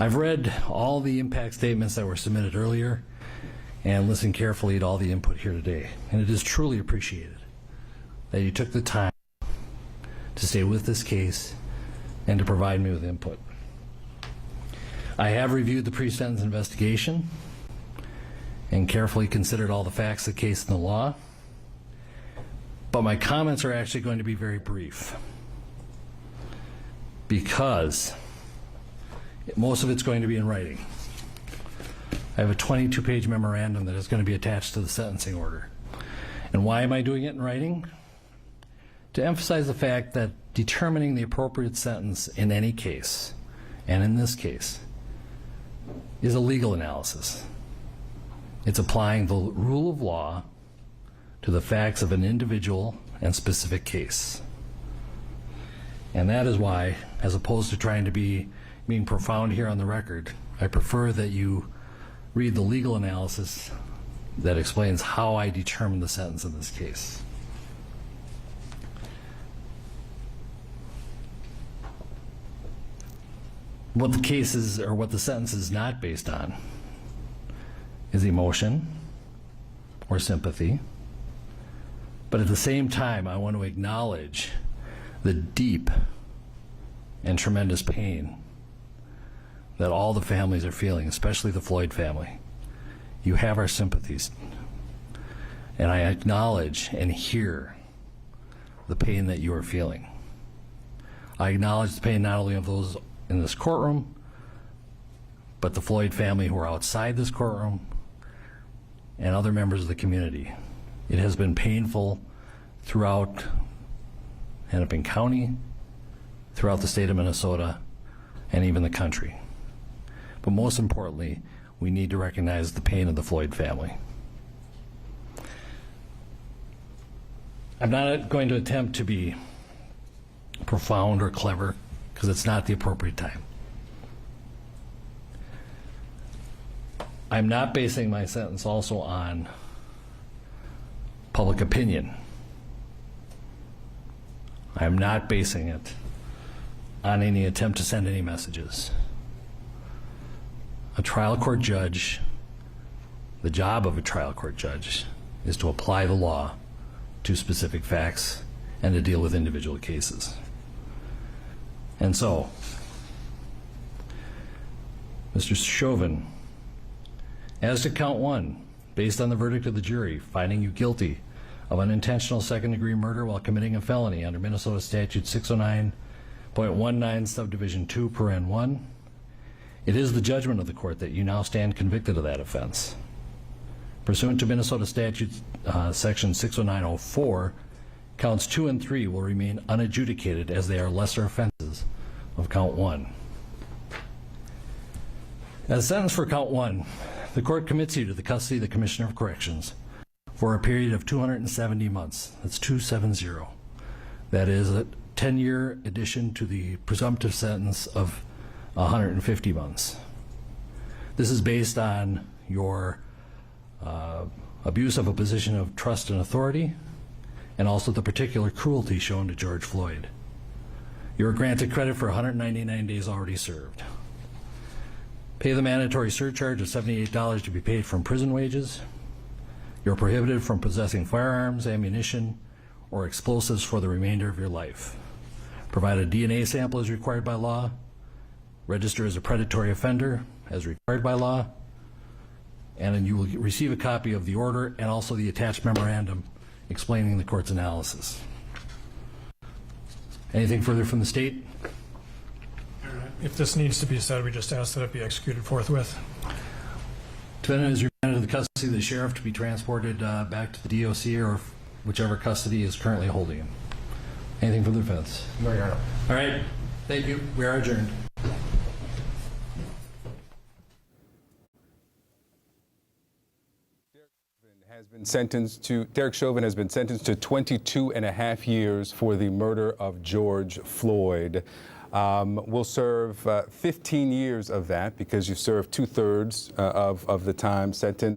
I've read all the impact statements that were submitted earlier and listened carefully to all the input here today, and it is truly appreciated that you took the time to stay with this case and to provide me with input. I have reviewed the pre-sentence investigation and carefully considered all the facts of the case and the law, but my comments are actually going to be very brief because most of it's going to be in writing. I have a 22-page memorandum that is going to be attached to the sentencing order. And why am I doing it in writing? To emphasize the fact that determining the appropriate sentence in any case, and in this case, is a legal analysis. It's applying the rule of law to the facts of an individual and specific case. And that is why, as opposed to trying to being profound here on the record, I prefer that you read the legal analysis that explains how I determined the sentence in this case. What the case is, or what the sentence is not based on, is emotion or sympathy. But at the same time, I want to acknowledge the deep and tremendous pain that all the families are feeling, especially the Floyd family. You have our sympathies. And I acknowledge and hear the pain that you are feeling. I acknowledge the pain not only of those in this courtroom, but the Floyd family who are outside this courtroom and other members of the community. It has been painful throughout Hennepin County, throughout the state of Minnesota, and even the country. But most importantly, we need to recognize the pain of the Floyd family. I'm not going to attempt to be profound or clever because it's not the appropriate time. I'm not basing my sentence also on public opinion. I'm not basing it on any attempt to send any messages. A trial court judge, the job of a trial court judge is to apply the law to specific facts and to deal with individual cases. And so, Mr. Chauvin, as to count one, based on the verdict of the jury finding you guilty of unintentional second-degree murder while committing a felony under Minnesota Statute 609.19 subdivision 2 paren 1, it is the judgment of the court that you now stand convicted of that offense. Pursuant to Minnesota Statute section 609.04, counts 2 and 3 will remain unadjudicated as they are lesser offenses of count 1. As sentence for count 1, the court commits you to the custody of the Commissioner of Corrections for a period of 270 months. That's 270. That is a 10-year addition to the presumptive sentence of 150 months. This is based on your abuse of a position of trust and authority, and also the particular cruelty shown to George Floyd. You are granted credit for 199 days already served. Pay the mandatory surcharge of $78 to be paid from prison wages. You're prohibited from possessing firearms, ammunition, or explosives for the remainder of your life. Provide a DNA sample as required by law. Register as a predatory offender as required by law. And then you will receive a copy of the order and also the attached memorandum explaining the court's analysis. Anything further from the state? If this needs to be said, we just ask that it be executed forthwith. Defendant is remanded to the custody of the sheriff to be transported back to the DOC or whichever custody is currently holding him. Anything from the defense? No, Your Honor. All right. Thank you. We are adjourned. Derek Chauvin has been sentenced to 22.5 years for the murder of George Floyd. Will serve 15 years of that because you served 2/3 of the time sentence.